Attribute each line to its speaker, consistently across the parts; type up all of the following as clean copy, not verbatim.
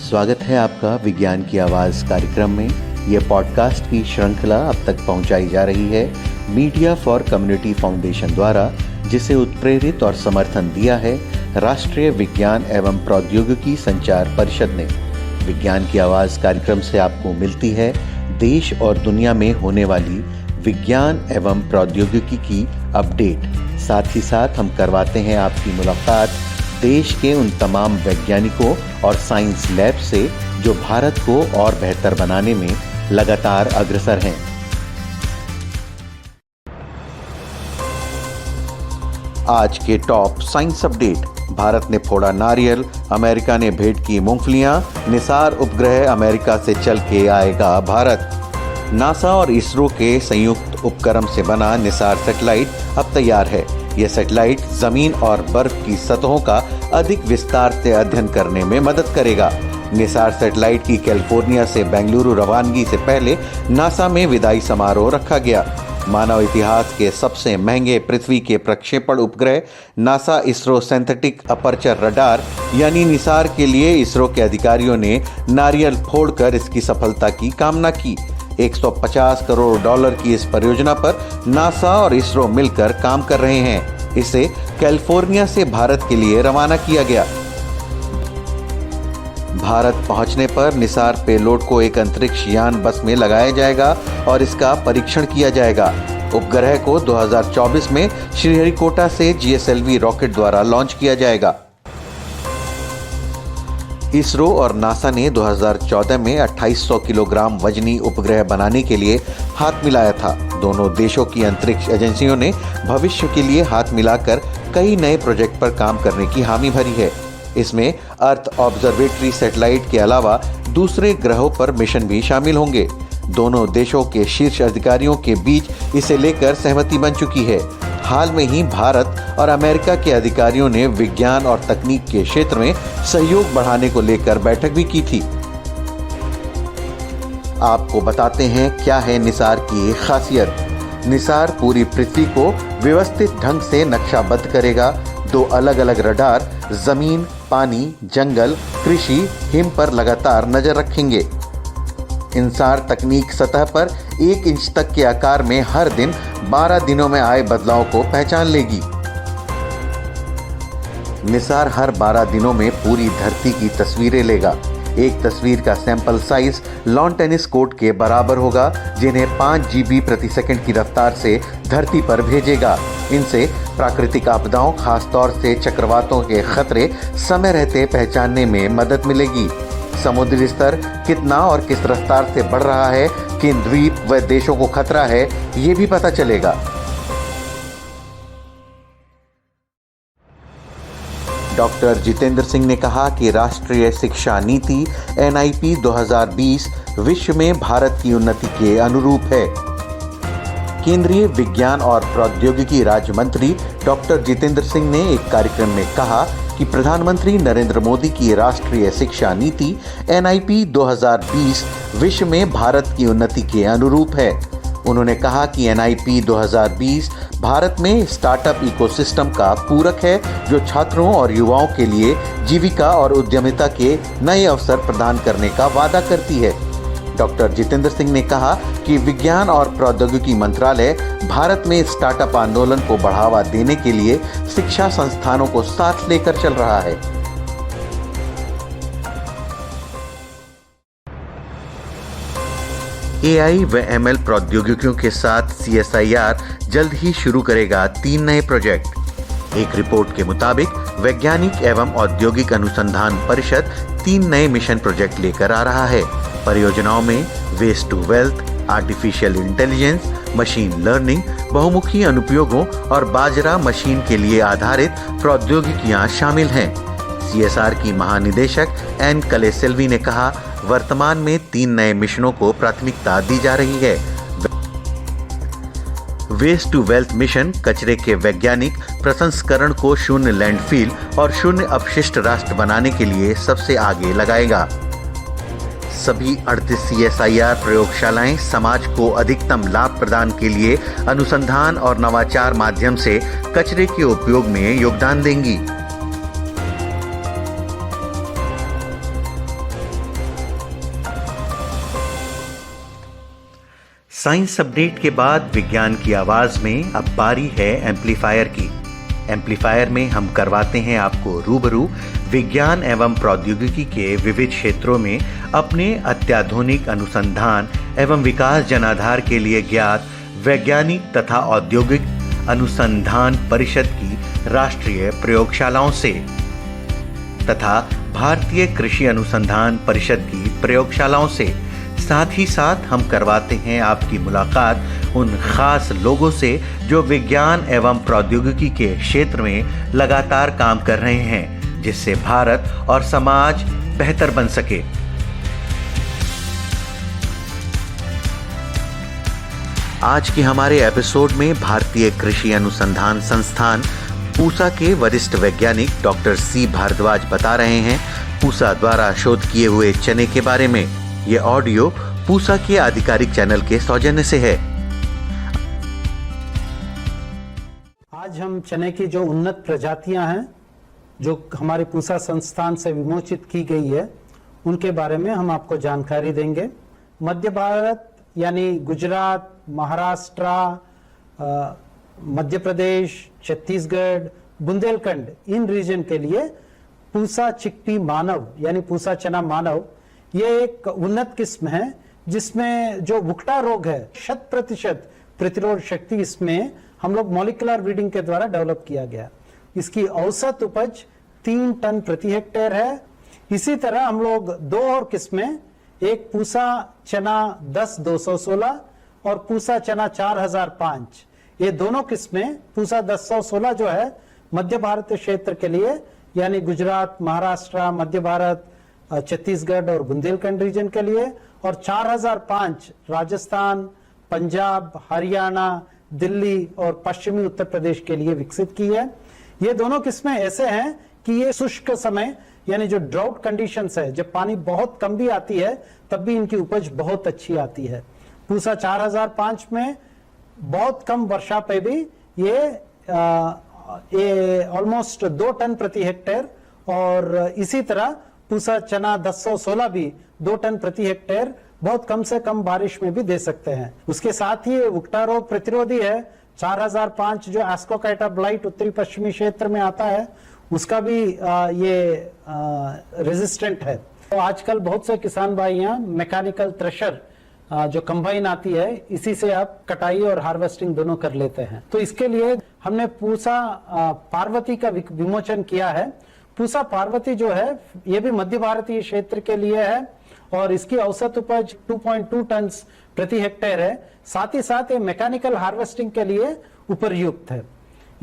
Speaker 1: स्वागत है आपका विज्ञान की आवाज़ कार्यक्रम में। यह पॉडकास्ट की श्रृंखला अब तक पहुंचाई जा रही है मीडिया फॉर कम्युनिटी फाउंडेशन द्वारा, जिसे उत्प्रेरित और समर्थन दिया है राष्ट्रीय विज्ञान एवं प्रौद्योगिकी संचार परिषद ने। विज्ञान की आवाज़ कार्यक्रम से आपको मिलती है देश और दुनिया में होने वाली विज्ञान एवं प्रौद्योगिकी की अपडेट। साथ ही साथ हम करवाते हैं आपकी मुलाकात देश के उन तमाम वैज्ञानिकों और साइंस लैब से जो भारत को और बेहतर बनाने में लगातार अग्रसर हैं। आज के टॉप साइंस अपडेट। भारत ने फोड़ा नारियल, अमेरिका ने भेंट की मूंगफलियां, निसार उपग्रह अमेरिका से चल के आएगा भारत। नासा और इसरो के संयुक्त उपक्रम से बना निसार सैटेलाइट अब तैयार है। यह सैटेलाइट जमीन और बर्फ की सतहों का अधिक विस्तार से अध्ययन करने में मदद करेगा। निसार सैटेलाइट की कैलिफोर्निया से बेंगलुरु रवानगी से पहले नासा में विदाई समारोह रखा गया। मानव इतिहास के सबसे महंगे पृथ्वी के प्रक्षेपण उपग्रह NASA ISRO synthetic aperture radar यानी निसार के लिए इसरो के अधिकारियों ने नारियल फोड़कर इसकी सफलता की कामना की। $150 करोड़ की इस परियोजना पर नासा और इसरो मिलकर काम कर रहे हैं। इसे कैलिफोर्निया से भारत के लिए रवाना किया गया। भारत पहुंचने पर निसार पेलोड को एक अंतरिक्ष यान बस में लगाया जाएगा और इसका परीक्षण किया जाएगा। उपग्रह को 2024 में श्रीहरिकोटा से GSLV रॉकेट द्वारा लॉन्च किया जाएगा। इसरो और नासा ने 2014 में 2800 किलोग्राम वजनी उपग्रह बनाने के लिए हाथ मिलाया था। दोनों देशों की अंतरिक्ष एजेंसियों ने भविष्य के लिए हाथ मिलाकर कई नए प्रोजेक्ट पर काम करने की हामी भरी है। इसमें अर्थ ऑब्जर्वेटरी सैटेलाइट के अलावा दूसरे ग्रहों पर मिशन भी शामिल होंगे। दोनों देशों के शीर्ष अधिकारियों के बीच इसे लेकर सहमति बन चुकी है। हाल में ही भारत और अमेरिका के अधिकारियों ने विज्ञान और तकनीक के क्षेत्र में सहयोग बढ़ाने को लेकर बैठक भी की थी। आपको बताते हैं क्या है निसार की खासियत। निसार पूरी पृथ्वी को व्यवस्थित ढंग से नक्शाबद्ध करेगा। 2 अलग अलग रडार जमीन, पानी, जंगल, कृषि, हिम पर लगातार नजर रखेंगे। निसार तकनीक सतह पर 1 इंच तक के आकार में हर दिन 12 दिनों में आए बदलाव को पहचान लेगी। निसार हर 12 दिनों में पूरी धरती की तस्वीरें लेगा। एक तस्वीर का sample size lawn tennis court के बराबर होगा, जिन्हें 5 GB प्रति सेकंड की रफ्तार से धरती पर भेजेगा। इनसे प्राकृतिक आपदाओं, खासतौर से चक्रवातों के खतरे समय रहते पहचानने में मदद मिलेगी। समुद्री स्तर कितना और किस रफ्तार से बढ़ रहा है, किन द्वीप व देशों को खतरा है, ये भी पता चलेगा। डॉक्टर जितेंद्र सिंह ने कहा कि राष्ट्रीय शिक्षा नीति NIP 2020 विश्व में भारत की उन्नति के अनुरूप है। केंद्रीय विज्ञान और प्रौद्योगिकी राज्य मंत्री डॉक्टर जितेंद्र सिंह ने एक कार्यक्रम में कहा कि प्रधानमंत्री नरेंद्र मोदी की राष्ट्रीय शिक्षा नीति NIP 2020 विश्व में भारत की उन्नति के अनुरूप है। उन्होंने कहा कि NIP 2020 भारत में स्टार्टअप इकोसिस्टम का पूरक है, जो छात्रों और युवाओं के लिए जीविका और उद्यमिता के नए अवसर प्रदान करने का वादा करती है। डॉक्टर जितेंद्र सिंह ने कहा कि विज्ञान और प्रौद्योगिकी मंत्रालय भारत में स्टार्टअप आंदोलन को बढ़ावा देने के लिए शिक्षा संस्थानों को साथ लेकर चल रहा है। AI व ML प्रौद्योगिकियों के साथ CSIR जल्द ही शुरू करेगा 3 नए प्रोजेक्ट। एक रिपोर्ट के मुताबिक वैज्ञानिक एवं औद्योगिक अनुसंधान परिषद 3 नए मिशन प्रोजेक्ट लेकर आ रहा है। परियोजनाओं में waste to wealth, artificial intelligence, machine learning, बहुमुखी अनुप्रयोगों और बाजरा मशीन के लिए आधारित प्रौद्योगिकियां शामिल हैं। CSR की महानिदेशक एन कलेसेल्वी ने कहा, वर्तमान में 3 नए मिशनों को प्राथमिकता दी जा रही है। वेस्ट टू वेल्थ मिशन कचरे के वैज्ञानिक प्रसंस्करण को शून्य लैंडफिल और शून्य अपशिष्ट राष्ट्र बनाने के लिए सबसे आगे लगाएगा। सभी 38 CSIR प्रयोगशालाएं समाज को अधिकतम लाभ प्रदान के लिए अनुसंधान और नवाचार माध्यम से कचरे के उपयोग में योगदान देंगी। साइंस अपडेट के बाद विज्ञान की आवाज में अब बारी है एम्पलीफायर की। एम्पलीफायर में हम करवाते हैं आपको रूबरू विज्ञान एवं प्रौद्योगिकी के विविध क्षेत्रों में अपने अत्याधुनिक अनुसंधान एवं विकास जनाधार के लिए ज्ञात वैज्ञानिक तथा औद्योगिक अनुसंधान परिषद की राष्ट्रीय प्रयोगशालाओं से तथा भारतीय कृषि अनुसंधान परिषद की प्रयोगशालाओं से। साथ ही साथ हम करवाते हैं आपकी मुलाकात उन खास लोगों से जो विज्ञान एवं प्रौद्योगिकी के क्षेत्र में लगातार काम कर रहे हैं, जिससे भारत और समाज बेहतर बन सके। आज के हमारे एपिसोड में भारतीय कृषि अनुसंधान संस्थान पूसा के वरिष्ठ वैज्ञानिक डॉक्टर सी भारद्वाज बता रहे हैं पूसा द्वारा शोध किए हुए चने के बारे में। ये ऑडियो पूसा के आधिकारिक चैनल के सौजन्य से है।
Speaker 2: आज हम चने की जो उन्नत प्रजातियां हैं जो हमारे पूसा संस्थान से विमोचित की गई है, उनके बारे में हम आपको जानकारी देंगे। मध्य भारत यानी गुजरात, महाराष्ट्र, मध्य प्रदेश, छत्तीसगढ़, बुंदेलखंड, इन रीजन के लिए पूसा चिकपी मानव यानी पूसा चना मानव ये एक उन्नत किस्म है जिसमें जो वुक्टा रोग है 100% प्रतिरोध शक्ति इसमें हम लोग मॉलिक्यूलर ब्रीडिंग के द्वारा डेवलप किया गया। इसकी औसत उपज 3 टन प्रति हेक्टेयर है। इसी तरह हम लोग 2 और किस्में, एक पूसा चना 10-216 और पूसा चना 4005, ये दोनों किस्में पूसा 1016 जो है मध्य भारत क्षेत्र के लिए यानी गुजरात, महाराष्ट्र, मध्य भारत, छत्तीसगढ़ और बुंदेलखंड रीजन के लिए, और 4005 राजस्थान, पंजाब, हरियाणा, दिल्ली और पश्चिमी उत्तर प्रदेश के लिए विकसित की है। ये दोनों किस्में ऐसे हैं कि ये शुष्क समय यानी जो ड्राउट कंडीशंस है, जब पानी बहुत कम भी आती है तब भी इनकी उपज बहुत अच्छी आती है। पूसा 4005 में बहुत कम वर्षा पे भी ये ऑलमोस्ट 2 टन प्रति हेक्टेयर, और इसी तरह पूसा चना 1016 भी 2 टन प्रति हेक्टेयर बहुत कम से कम बारिश में भी दे सकते हैं। उसके साथ ही वुक्टा रोग प्रतिरोधी है। 4005 जो एस्कोकाइटा ब्लाइट उत्तरी पश्चिमी क्षेत्र में आता है उसका भी ये रेजिस्टेंट है। तो आजकल बहुत से किसान भाई यहाँ मैकेनिकल थ्रेशर जो कंबाइन आती है, इसी से आप कटाई और हार्वेस्टिंग दोनों कर लेते हैं। तो इसके लिए हमने पूसा पार्वती का विमोचन किया है। पूसा पार्वती जो है ये भी मध्य भारतीय क्षेत्र के लिए है और इसकी औसत उपज 2.2 टन प्रति हेक्टेयर है। साथ ही साथ ये मैकेनिकल हार्वेस्टिंग के लिए उपयुक्त है।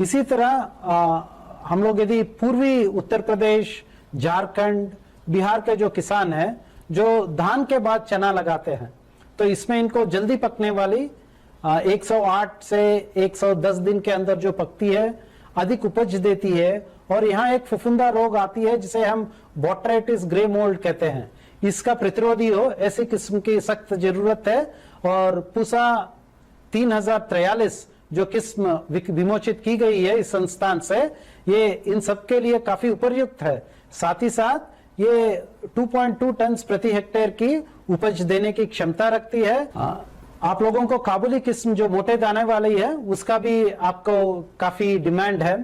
Speaker 2: इसी तरह हम लोग यदि पूर्वी उत्तर प्रदेश, झारखंड, बिहार के जो किसान हैं जो धान के बाद चना लगाते हैं, तो इसमें इनको जल्दी पकने वाली 108 से 110 दिन के अंदर जो पकती है, अधिक उपज देती है। और यहाँ एक फफूंदा रोग आती है जिसे हम बोट्राइटिस ग्रे मोल्ड कहते हैं, इसका प्रतिरोधी हो ऐसी किस्म की सख्त जरूरत है। और पूसा 3043 जो किस्म विमोचित की गई है इस संस्थान से, ये इन सबके लिए काफी उपयुक्त है। साथ ही साथ ये 2.2 टन प्रति हेक्टेयर की उपज देने की क्षमता रखती है। आप लोगों को काबुली किस्म जो मोटे दाने वाली है उसका भी आपको काफी डिमांड है।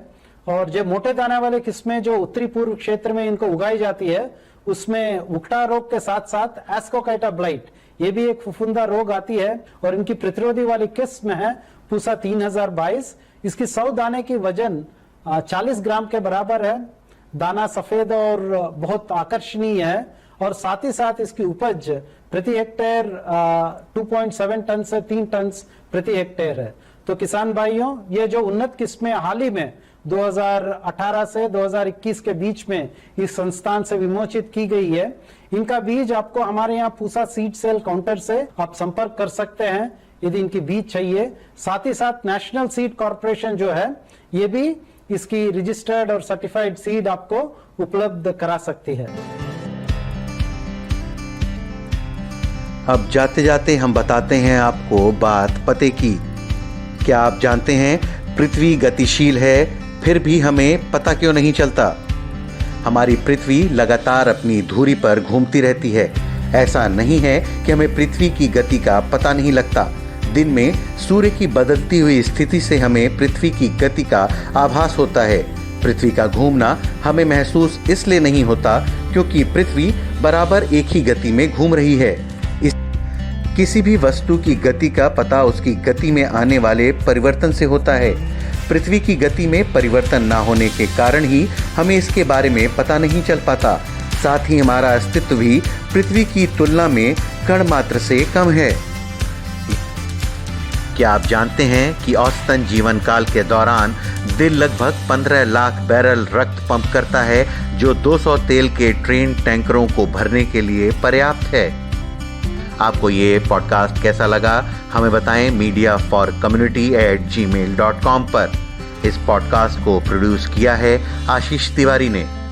Speaker 2: और जो मोटे दाने वाले किस्में जो उत्तरी पूर्व क्षेत्र में इनको उगाई जाती है उसमें वुक्टा रोग के साथ साथ एस्कोकाइटा ब्लाइट ये भी एक फफूंदा रोग आती है, और इनकी प्रतिरोधी वाली किस्म है पूसा 3022। इसकी 100 दाने की वजन 40 ग्राम के बराबर है। दाना सफेद और बहुत आकर्षणीय है, और साथ ही साथ इसकी उपज प्रति हेक्टेयर 2.7 टन से 3 टन प्रति हेक्टेयर है। तो किसान भाइयों, ये जो उन्नत किस्में हाल ही में 2018 से 2021 के बीच में इस संस्थान से विमोचित की गई है, इनका बीज आपको हमारे यहाँ पूसा सीड सेल काउंटर से आप संपर्क कर सकते हैं यदि इनकी बीज चाहिए। साथ ही साथ नेशनल सीड कॉर्पोरेशन जो है ये भी इसकी रजिस्टर्ड और सर्टिफाइड सीड आपको उपलब्ध करा सकती है।
Speaker 1: अब जाते जाते हम बताते हैं आपको बात पते की। क्या आप जानते हैं पृथ्वी गतिशील है फिर भी हमें पता क्यों नहीं चलता? हमारी पृथ्वी लगातार अपनी धुरी पर घूमती रहती है। ऐसा नहीं है कि हमें पृथ्वी की गति का पता नहीं लगता, दिन में सूर्य की बदलती हुई स्थिति से हमें पृथ्वी की गति का आभास होता है। पृथ्वी का घूमना हमें महसूस इसलिए नहीं होता क्योंकि पृथ्वी बराबर एक ही गति में घूम रही है। किसी भी वस्तु की गति का पता उसकी गति में आने वाले परिवर्तन से होता है। पृथ्वी की गति में परिवर्तन ना होने के कारण ही हमें इसके बारे में पता नहीं चल पाता। साथ ही हमारा अस्तित्व भी पृथ्वी की तुलना में कण मात्र से कम है। क्या आप जानते हैं कि औसतन जीवन काल के दौरान दिल लगभग 15 लाख बैरल रक्त पंप करता है, जो 200 तेल के ट्रेन टैंकरों को भरने के लिए पर्याप्त है। आपको ये पॉडकास्ट कैसा लगा हमें बताएं mediaforcommunity@gmail.com पर। इस पॉडकास्ट को प्रोड्यूस किया है आशीष तिवारी ने।